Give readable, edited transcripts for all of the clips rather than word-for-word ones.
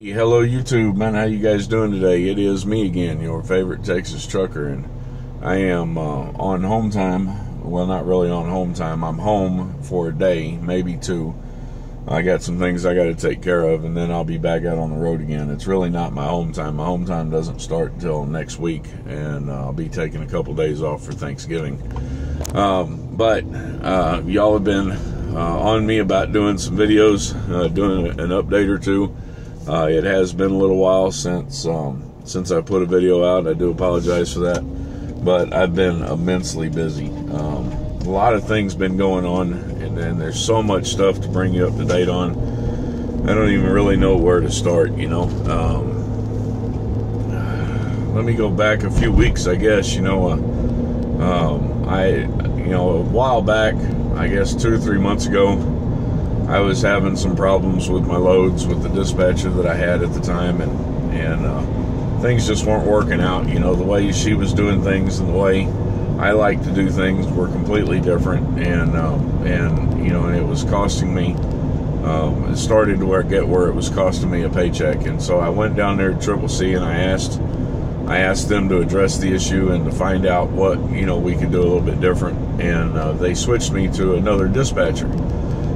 Hello YouTube, man. How you guys doing today? It is me again, your favorite Texas trucker, and I am on home time. Well, not really on home time. I'm home for a day, maybe two. I got some things I got to take care of, and then I'll be back out on the road again. It's really not my home time. My home time doesn't start until next week, and I'll be taking a couple days off for Thanksgiving. But y'all have been on me about doing some videos, doing an update or two. It has been a little while since I put a video out. I do apologize for that, but I've been immensely busy. A lot of things been going on, and then there's so much stuff to bring you up to date on. I don't even really know where to start, you know. Let me go back a few weeks, I guess. A while back, I guess 2 or 3 months ago, I was having some problems with my loads with the dispatcher that I had at the time, and things just weren't working out. You know, the way she was doing things and the way I like to do things were completely different, and it was costing me. It started to get where it was costing me a paycheck, and so I went down there to Triple C and I asked them to address the issue and to find out what we could do a little bit different, and they switched me to another dispatcher.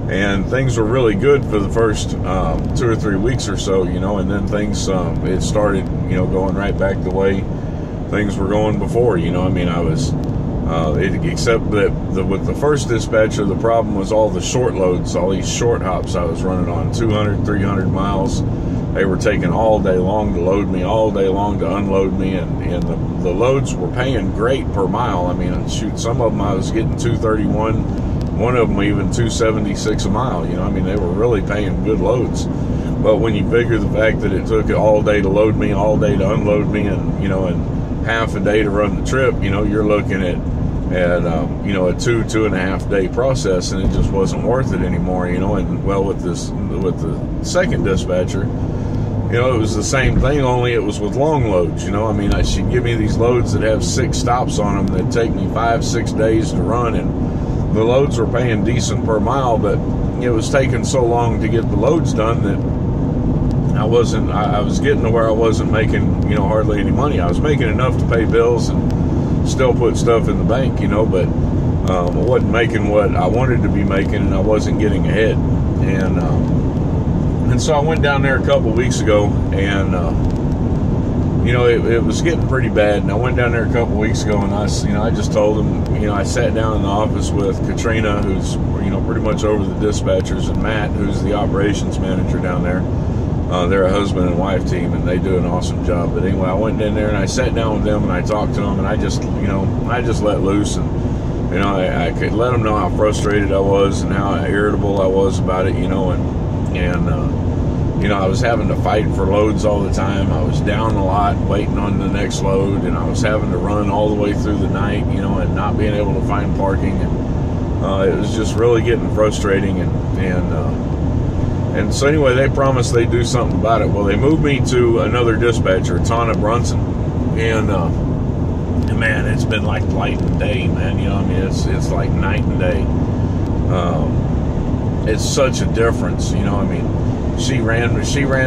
And things were really good for the first 2 or 3 weeks or so, and then things, it started, going right back the way things were going before, I mean, I was, except that with the first dispatcher, the problem was all the short loads, all these short hops I was running on, 200, 300 miles. They were taking all day long to load me, all day long to unload me, and the loads were paying great per mile. I mean, shoot, some of them I was getting 231. One of them even 276 a mile. I mean, they were really paying good loads. But when you figure the fact that it took all day to load me, all day to unload me, and and half a day to run the trip, you're looking at a 2.5 day process, and it just wasn't worth it anymore. And well, with the second dispatcher, it was the same thing, only it was with long loads. I mean, she'd give me these loads that have 6 stops on them that take me 5-6 days to run, and the loads were paying decent per mile, but it was taking so long to get the loads done that I was getting to where I wasn't making, hardly any money. I was making enough to pay bills and still put stuff in the bank, but I wasn't making what I wanted to be making, and I wasn't getting ahead. And so I went down there a couple weeks ago, and it was getting pretty bad, and I went down there a couple weeks ago, and I just told them, I sat down in the office with Katrina, who's, pretty much over the dispatchers, and Matt, who's the operations manager down there. They're a husband and wife team, and they do an awesome job. But anyway, I went in there and I sat down with them and I talked to them, and I just let loose, and, I could let them know how frustrated I was and how irritable I was about it, I was having to fight for loads all the time. I was down a lot, waiting on the next load, and I was having to run all the way through the night, and not being able to find parking, and it was just really getting frustrating, and so anyway, they promised they'd do something about it. Well, they moved me to another dispatcher, Tana Brunson, and man, it's been like light and day, man. I mean, it's like night and day. It's such a difference, I mean. She ran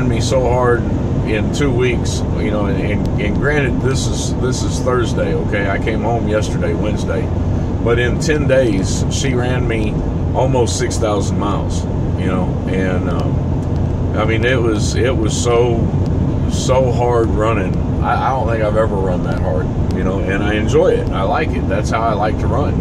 me so hard in 2 weeks, and granted, this is Thursday, okay? I came home yesterday, Wednesday, but in 10 days, she ran me almost 6,000 miles, and I mean, it was so hard running. I don't think I've ever run that hard, and I enjoy it. I like it. That's how I like to run,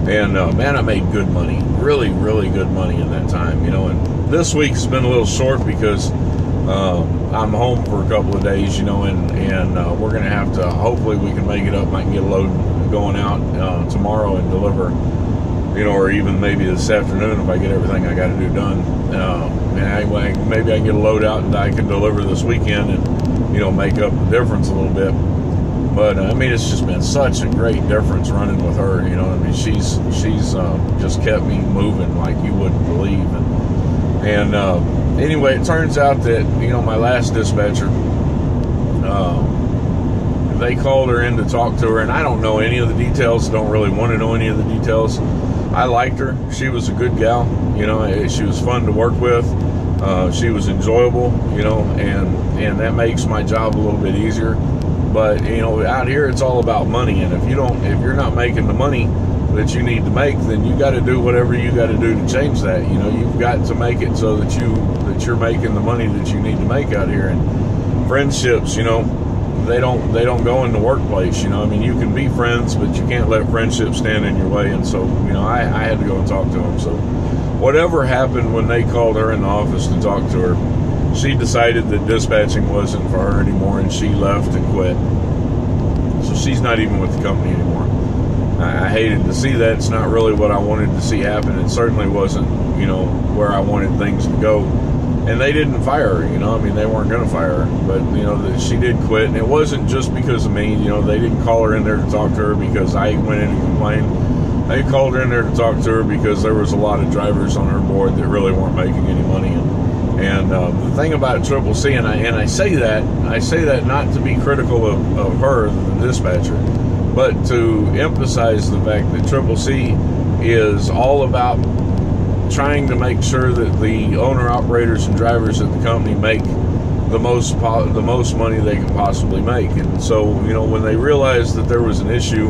and man, I made good money, really, really good money in that time, and this week's been a little short because I'm home for a couple of days, and we're going to have to, hopefully we can make it up. I can get a load going out tomorrow and deliver, or even maybe this afternoon if I get everything I got to do done. Anyway, maybe I can get a load out and I can deliver this weekend and, make up the difference a little bit. But I mean, it's just been such a great difference running with her. I mean, she's just kept me moving like you wouldn't believe. And anyway, it turns out that my last dispatcher, they called her in to talk to her, and I don't know any of the details. Don't really want to know any of the details. I liked her. She was a good gal. She was fun to work with. She was enjoyable, you know, and that makes my job a little bit easier. But, you know, out here it's all about money, and if you're not making the money that you need to make, then you got to do whatever you got to do to change that. You know, you've got to make it so that you're making the money that you need to make out here. And friendships, you know, they don't go in the workplace. You know, I mean, you can be friends, but you can't let friendships stand in your way. And so, you know, I had to go and talk to them. So whatever happened when they called her in the office to talk to her, she decided that dispatching wasn't for her anymore, and she left and quit. So she's not even with the company anymore. I hated to see that. It's not really what I wanted to see happen. It certainly wasn't, you know, where I wanted things to go. And they didn't fire her, you know. I mean, they weren't going to fire her. But, you know, she did quit. And it wasn't just because of me. You know, they didn't call her in there to talk to her because I went in and complained. They called her in there to talk to her because there was a lot of drivers on her board that really weren't making any money. And the thing about Triple C, and I say that not to be critical of her, the dispatcher, but to emphasize the fact that Triple C is all about trying to make sure that the owner-operators and drivers at the company make the most money they can possibly make. And so, you know, when they realized that there was an issue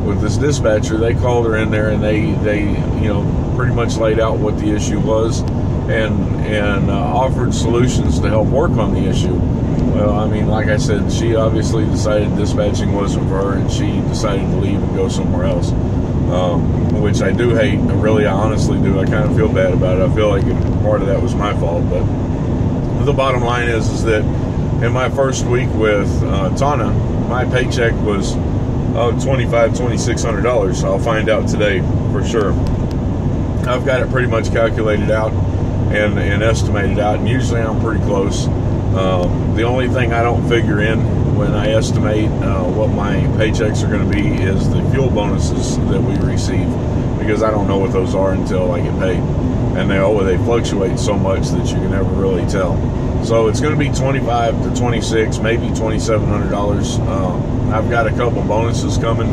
with this dispatcher, they called her in there, and they you know, pretty much laid out what the issue was, and offered solutions to help work on the issue. Well, I mean, like I said, she obviously decided dispatching wasn't for her, and she decided to leave and go somewhere else, which I do hate. I honestly do. I kind of feel bad about it. I feel like part of that was my fault. But the bottom line is that in my first week with Tana, my paycheck was $2,600. I'll find out today for sure. I've got it pretty much calculated out and estimated out, and usually I'm pretty close. The only thing I don't figure in when I estimate what my paychecks are going to be is the fuel bonuses that we receive, because I don't know what those are until I get paid, and they fluctuate so much that you can never really tell. So it's going to be $2,500 to $2,600, maybe $2,700. I've got a couple bonuses coming.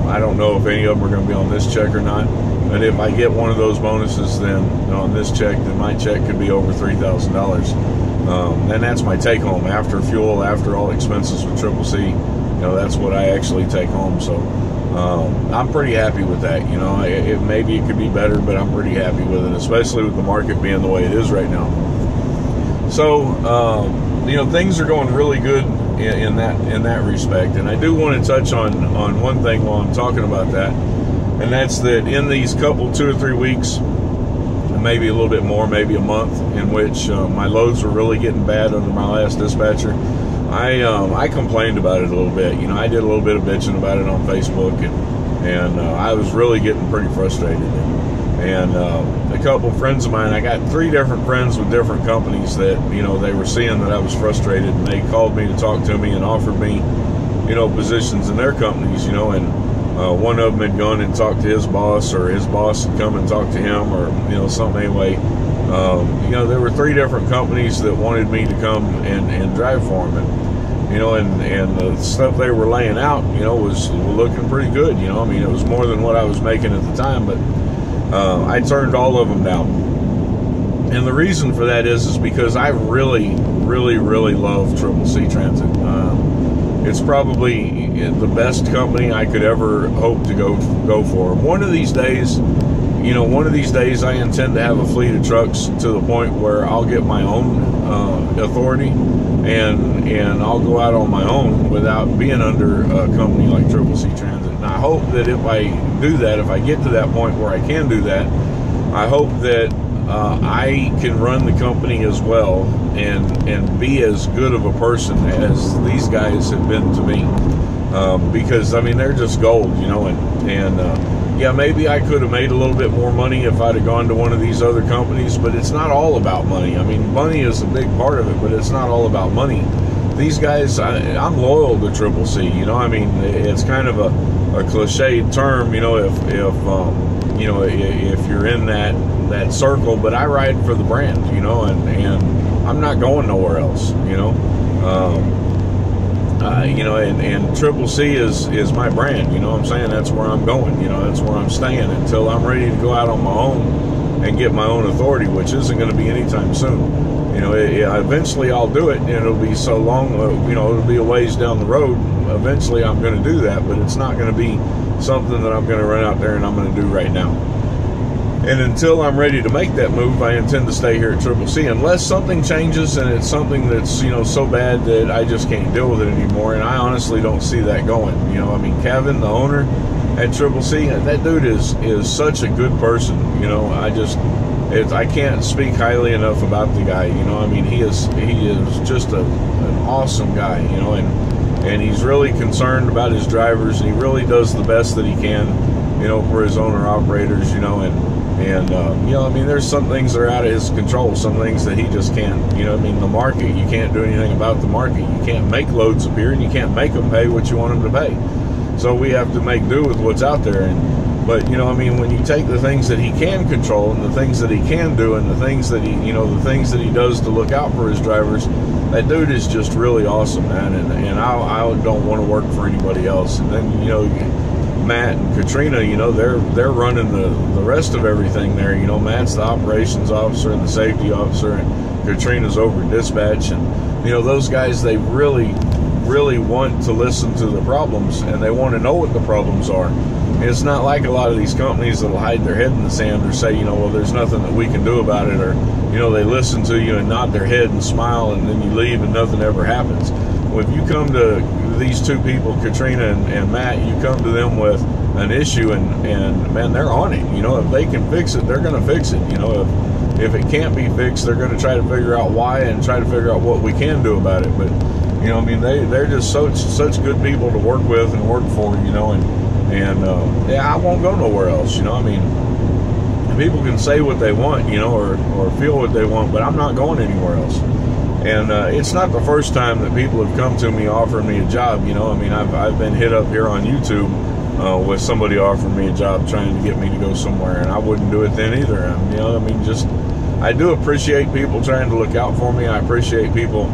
I don't know if any of them are going to be on this check or not. But if I get one of those bonuses, then on this check, then my check could be over $3,000. And that's my take home after fuel, after all expenses with Triple C. You know, that's what I actually take home. So I'm pretty happy with that. You know, maybe it could be better, but I'm pretty happy with it, especially with the market being the way it is right now. So you know, things are going really good in that respect. And I do want to touch on one thing while I'm talking about that. And that's that in these couple 2 or 3 weeks, maybe a little bit more, maybe a month, in which my loads were really getting bad under my last dispatcher, I complained about it a little bit. You know, I did a little bit of bitching about it on Facebook, and I was really getting pretty frustrated. And a couple friends of mine, I got 3 different friends with different companies that, you know, they were seeing that I was frustrated, and they called me to talk to me and offered me, you know, positions in their companies, you know, and one of them had gone and talked to his boss, or his boss had come and talked to him, or, you know, something anyway. You know, there were 3 different companies that wanted me to come and drive for them. And, you know, and the stuff they were laying out, you know, was looking pretty good. You know, I mean, it was more than what I was making at the time, but I turned all of them down. And the reason for that is because I really, really, really love Triple C Transit. It's probably the best company I could ever hope to go for. One of these days, you know, I intend to have a fleet of trucks to the point where I'll get my own authority, and I'll go out on my own without being under a company like Triple C Transit. And I hope that if I do that, if I get to that point where I can do that, I hope that I can run the company as well and be as good of a person as these guys have been to me, because I mean, they're just gold, you know. And yeah, maybe I could have made a little bit more money if I'd have gone to one of these other companies, but it's not all about money. I mean, money is a big part of it, but it's not all about money. These guys, I'm loyal to Triple C, you know. I mean, it's kind of a cliched term, you know, if you know, if you're in that circle, but I ride for the brand, you know, and I'm not going nowhere else, you know. You know, and Triple C is my brand, you know what I'm saying? That's where I'm going, you know, that's where I'm staying until I'm ready to go out on my own. and get my own authority, which isn't going to be anytime soon. You know, eventually I'll do it, and it'll be so long, you know, it'll be a ways down the road. Eventually I'm going to do that, but it's not going to be something that I'm going to run out there and I'm going to do right now. And until I'm ready to make that move, I intend to stay here at Triple C, unless something changes and it's something that's, you know, so bad that I just can't deal with it anymore. And I honestly don't see that going. You know, I mean, Kevin, the owner at Triple C, that dude is such a good person. You know, I can't speak highly enough about the guy. You know, I mean, he is just an awesome guy. You know, and he's really concerned about his drivers, and he really does the best that he can, you know, for his owner operators. You know, and you know, I mean, there's some things that are out of his control, some things that he just can't. You know, I mean, the market, you can't do anything about the market. You can't make loads appear, and you can't make them pay what you want them to pay. So we have to make do with what's out there. But, you know, I mean, when you take the things that he can control and the things that he can do and the things that he, you know, the things that he does to look out for his drivers, that dude is just really awesome, man. And I don't want to work for anybody else. And then, you know, Matt and Katrina, you know, they're running the rest of everything there. You know, Matt's the operations officer and the safety officer, and Katrina's over dispatch. And, you know, those guys, they really want to listen to the problems, and they want to know what the problems are. And it's not like a lot of these companies that'll hide their head in the sand or say, you know, well, there's nothing that we can do about it, or, you know, they listen to you and nod their head and smile, and then you leave and nothing ever happens. Well, if you come to these two people, Katrina and Matt, you come to them with an issue, and man, they're on it. You know, if they can fix it, they're going to fix it. You know, if it can't be fixed, they're going to try to figure out why and try to figure out what we can do about it. But, you know, I mean, they're just such good people to work with and work for, you know, and yeah, I won't go nowhere else. You know, I mean, people can say what they want, you know, or feel what they want, but I'm not going anywhere else. And it's not the first time that people have come to me offering me a job. You know, I mean, I've been hit up here on YouTube with somebody offering me a job trying to get me to go somewhere, and I wouldn't do it then either. You know, I mean, just, I do appreciate people trying to look out for me. I appreciate people,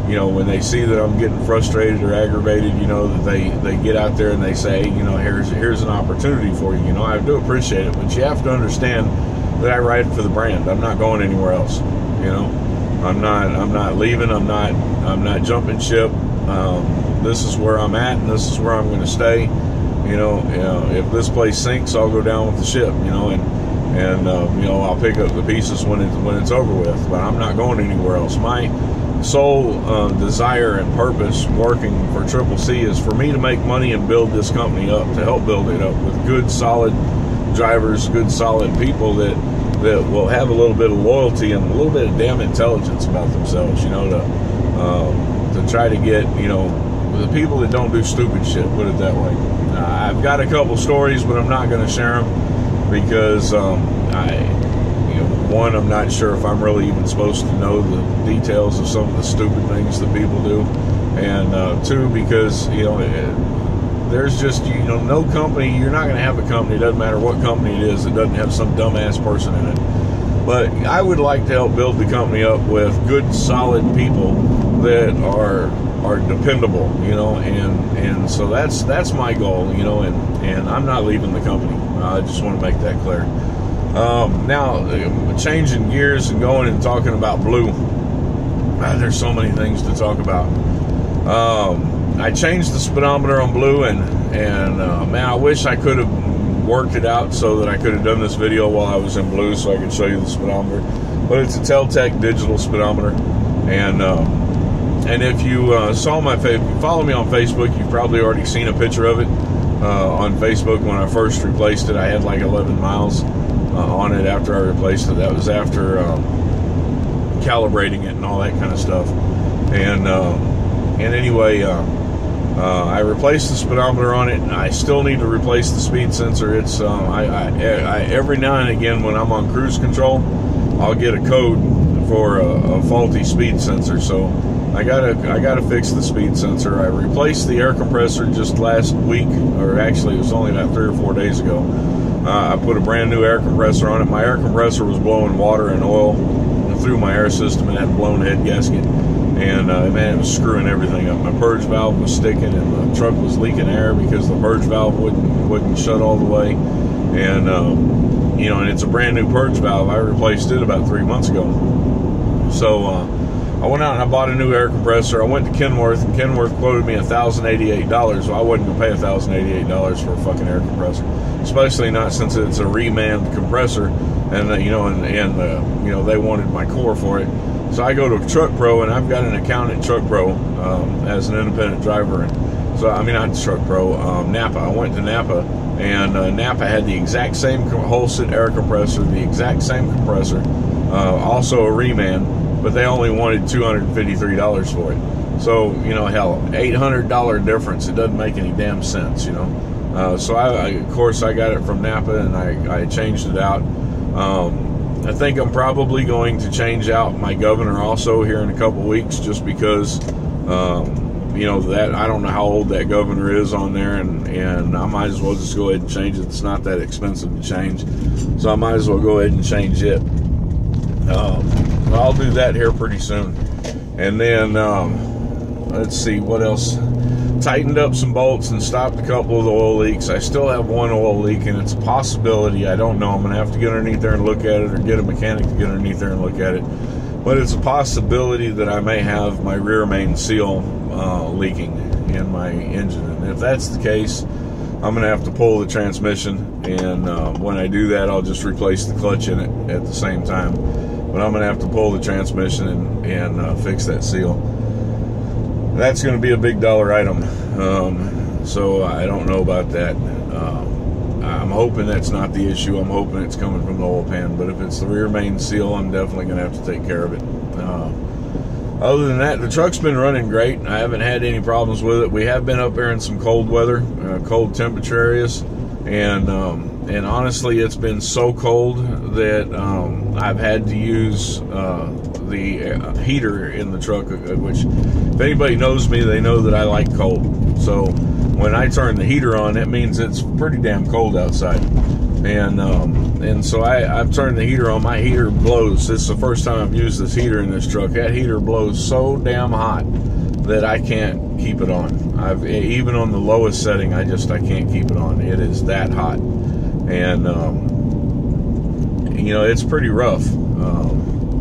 you know, when they see that I'm getting frustrated or aggravated, you know, that they get out there and they say, you know, here's an opportunity for you. You know, I do appreciate it, but you have to understand that I ride for the brand. I'm not going anywhere else. You know, I'm not leaving. I'm not jumping ship. This is where I'm at, and this is where I'm going to stay. You know, if this place sinks, I'll go down with the ship. You know, and you know, I'll pick up the pieces when it's over with. But I'm not going anywhere else. My sole desire and purpose working for Triple C is for me to make money and build this company up, to help build it up with good, solid drivers, good, solid people that will have a little bit of loyalty and a little bit of damn intelligence about themselves, you know, to try to get, you know, the people that don't do stupid shit, put it that way. I've got a couple stories, but I'm not going to share them because one, I'm not sure if I'm really even supposed to know the details of some of the stupid things that people do, and two, because, you know, there's just, you know, no company, you're not going to have a company, it doesn't matter what company it is, that doesn't have some dumbass person in it. But I would like to help build the company up with good, solid people that are dependable, you know, and so that's my goal, you know, and I'm not leaving the company. I just want to make that clear. Now, changing gears and going and talking about Blue. There's so many things to talk about. I changed the speedometer on Blue, and man, I wish I could have worked it out so that I could have done this video while I was in Blue so I could show you the speedometer. But it's a Teltec digital speedometer, and if you follow me on Facebook, you've probably already seen a picture of it on Facebook. When I first replaced it, I had like 11 miles on it after I replaced it. That was after calibrating it and all that kind of stuff. And anyway, I replaced the speedometer on it, and I still need to replace the speed sensor. It's every now and again when I'm on cruise control, I'll get a code for a faulty speed sensor. So I gotta fix the speed sensor. I replaced the air compressor just last week, or actually it was only about 3 or 4 days ago. I put a brand new air compressor on it. My air compressor was blowing water and oil through my air system and had a blown head gasket. and man, it was screwing everything up. My purge valve was sticking, and the truck was leaking air because the purge valve wouldn't shut all the way. And you know, and it's a brand new purge valve. I replaced it about 3 months ago. So I went out and I bought a new air compressor. I went to Kenworth, and Kenworth quoted me $1,088. Well, I wasn't gonna pay $1,088 for a fucking air compressor, especially not since it's a remanned compressor, and you know, and you know, they wanted my core for it. So I go to Truck Pro, and I've got an account at Truck Pro as an independent driver. And so, I mean, not Truck Pro, Napa. I went to Napa, and Napa had the exact same Holstein air compressor, the exact same compressor, also a reman, but they only wanted $253 for it. So, you know, hell, $800 difference. It doesn't make any damn sense, you know. So of course, I got it from Napa, and I changed it out. I think I'm probably going to change out my governor also here in a couple weeks, just because, you know, that I don't know how old that governor is on there, and I might as well just go ahead and change it. It's not that expensive to change, so I might as well go ahead and change it. I'll do that here pretty soon. And then, let's see, what else? Tightened up some bolts and stopped a couple of the oil leaks. I still have one oil leak, and it's a possibility. I don't know. I'm going to have to get underneath there and look at it, or get a mechanic to get underneath there and look at it. But it's a possibility that I may have my rear main seal leaking in my engine. And if that's the case, I'm going to have to pull the transmission. And when I do that, I'll just replace the clutch in it at the same time. But I'm going to have to pull the transmission and fix that seal. That's going to be a big dollar item, so I don't know about that. I'm hoping that's not the issue. I'm hoping it's coming from the oil pan, but if it's the rear main seal, I'm definitely going to have to take care of it. Other than that, the truck's been running great. I haven't had any problems with it. We have been up there in some cold weather, cold temperature areas, and honestly, it's been so cold that I've had to use the heater in the truck, which, if anybody knows me, they know that I like cold. So when I turn the heater on, that means it's pretty damn cold outside. And so I've turned the heater on. My heater blows. This is the first time I've used this heater in this truck. That heater blows so damn hot that I can't keep it on. Even on the lowest setting, I can't keep it on. It is that hot. And you know, it's pretty rough.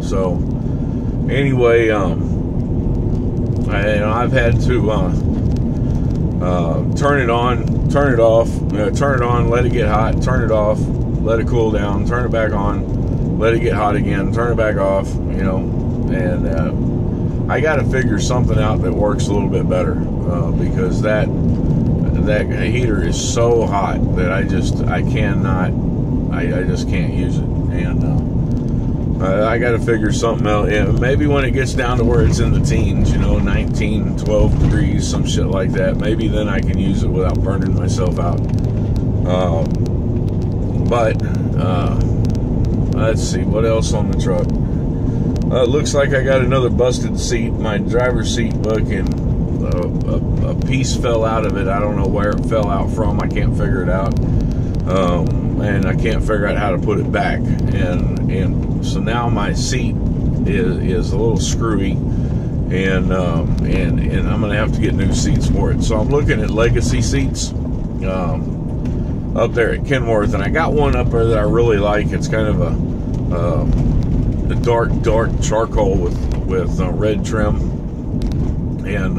So anyway, I've had to turn it on, turn it off, turn it on, let it get hot, turn it off, let it cool down, turn it back on, let it get hot again, turn it back off, you know. And I got to figure something out that works a little bit better, because that heater is so hot that I just can't use it. And I got to figure something out. Yeah, maybe when it gets down to where it's in the teens, you know, 19, 12 degrees, some shit like that, maybe then I can use it without burning myself out. But let's see, what else on the truck? It looks like I got another busted seat. My driver's seat fucking, a piece fell out of it. I don't know where it fell out from. I can't figure it out. And I can't figure out how to put it back. And so now my seat is a little screwy, and I'm going to have to get new seats for it. So I'm looking at legacy seats up there at Kenworth, and I got one up there that I really like. It's kind of a dark charcoal with red trim, and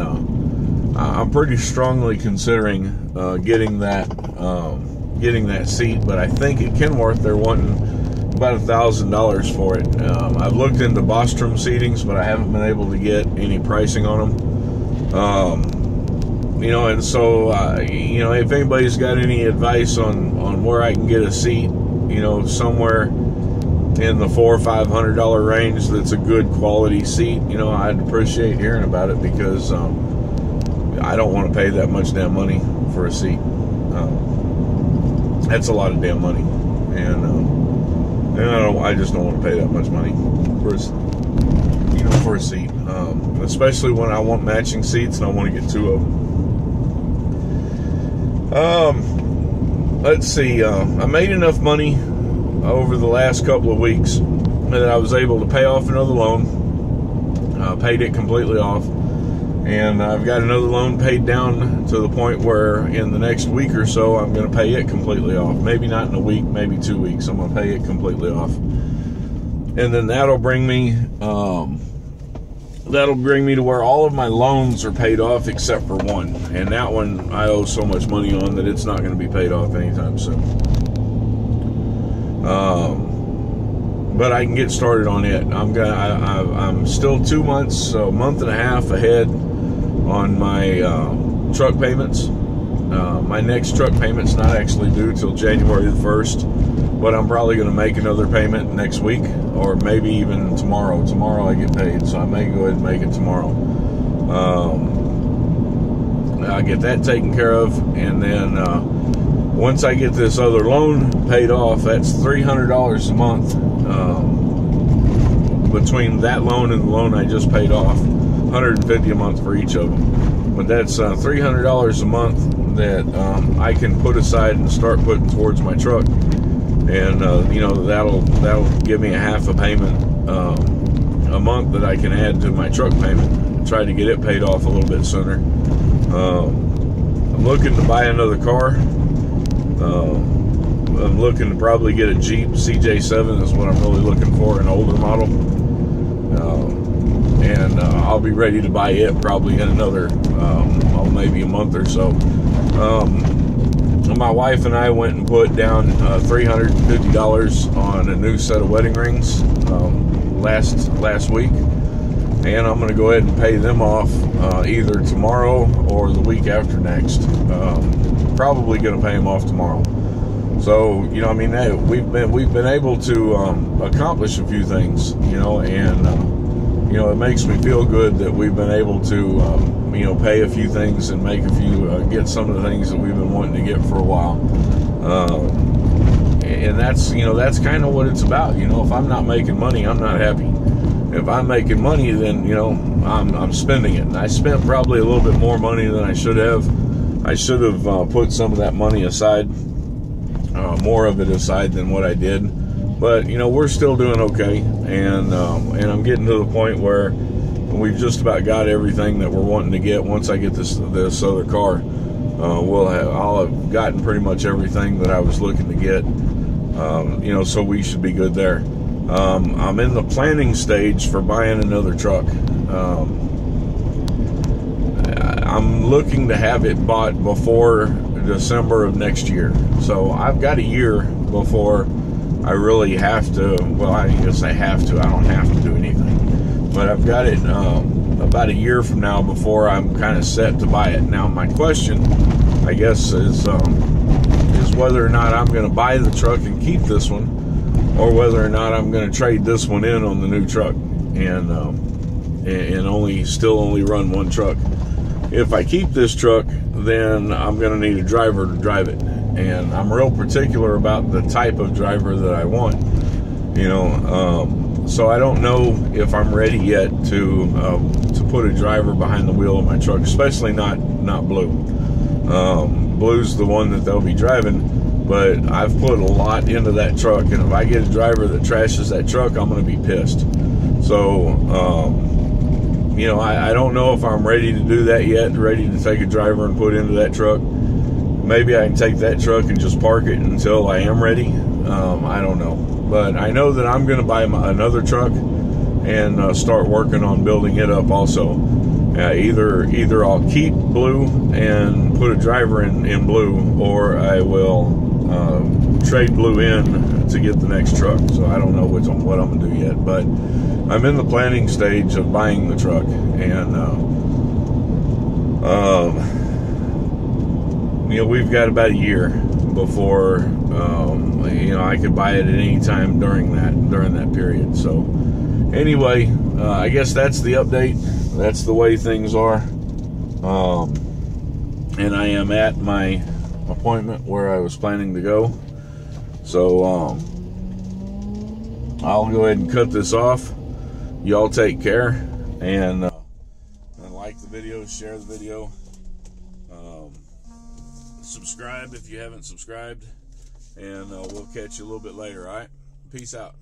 I'm pretty strongly considering getting that seat. But I think at Kenworth they're wanting about $1,000 for it. I've looked into Bostrom seatings, but I haven't been able to get any pricing on them. You know, and so you know, if anybody's got any advice on where I can get a seat, you know, somewhere in the $400 or $500 range that's a good quality seat, you know, I'd appreciate hearing about it, because I don't want to pay that much damn money for a seat. That's a lot of damn money, and I just don't want to pay that much money for a seat, especially when I want matching seats and I want to get two of them. Let's see, I made enough money over the last couple of weeks that I was able to pay off another loan, paid it completely off. And I've got another loan paid down to the point where in the next week or so, I'm going to pay it completely off. Maybe not in a week, maybe 2 weeks. I'm going to pay it completely off. And then that'll bring me to where all of my loans are paid off except for one. And that one I owe so much money on that it's not going to be paid off anytime soon. But I can get started on it. I'm still 2 months, a month and a half ahead on my truck payments. My next truck payment's not actually due till January the 1st, but I'm probably going to make another payment next week, or maybe even tomorrow. Tomorrow I get paid, so I may go ahead and make it tomorrow. I'll get that taken care of, and then once I get this other loan paid off, that's $300 a month between that loan and the loan I just paid off. $150 a month for each of them. But that's $300 a month that I can put aside and start putting towards my truck. And you know, that'll give me a half a payment a month that I can add to my truck payment. Try to get it paid off a little bit sooner. I'm looking to buy another car. I'm looking to probably get a Jeep. CJ7 is what I'm really looking for, an older model. And I'll be ready to buy it probably in another, maybe a month or so. My wife and I went and put down $350 on a new set of wedding rings last week, and I'm going to go ahead and pay them off either tomorrow or the week after next. Probably going to pay them off tomorrow. So, you know, I mean, hey, we've been able to accomplish a few things, you know, and you know, it makes me feel good that we've been able to you know, pay a few things and make a few get some of the things that we've been wanting to get for a while. And that's, you know, that's kind of what it's about. You know, if I'm not making money, I'm not happy. If I'm making money, then, you know, I'm spending it. And I spent probably a little bit more money than I should have. I should have put some of that money aside, more of it aside than what I did. But, you know, we're still doing okay. And I'm getting to the point where we've just about got everything that we're wanting to get. Once I get this other car, I'll have gotten pretty much everything that I was looking to get. You know, so we should be good there. I'm in the planning stage for buying another truck. I'm looking to have it bought before December of next year. So I've got a year before I really have to. Well, I guess I have to. I don't have to do anything. But I've got it about a year from now before I'm kind of set to buy it. Now, my question, I guess, is whether or not I'm going to buy the truck and keep this one, or whether or not I'm going to trade this one in on the new truck and still only run one truck. If I keep this truck, then I'm going to need a driver to drive it, and I'm real particular about the type of driver that I want. You know, so I don't know if I'm ready yet to put a driver behind the wheel of my truck, especially not Blue. Blue's the one that they'll be driving, but I've put a lot into that truck, and if I get a driver that trashes that truck, I'm going to be pissed. So, you know, I don't know if I'm ready to do that yet, ready to take a driver and put into that truck. Maybe I can take that truck and just park it until I am ready. I don't know. But I know that I'm going to buy another truck and start working on building it up also. Either I'll keep Blue and put a driver in Blue, or I will trade Blue in to get the next truck. So I don't know what I'm going to do yet. But I'm in the planning stage of buying the truck. And, you know, we've got about a year before, you know, I could buy it at any time during that period. So anyway, I guess that's the update. That's the way things are. And I am at my appointment where I was planning to go. So I'll go ahead and cut this off. Y'all take care, and like the video, share the video, subscribe if you haven't subscribed, and we'll catch you a little bit later. All right, peace out.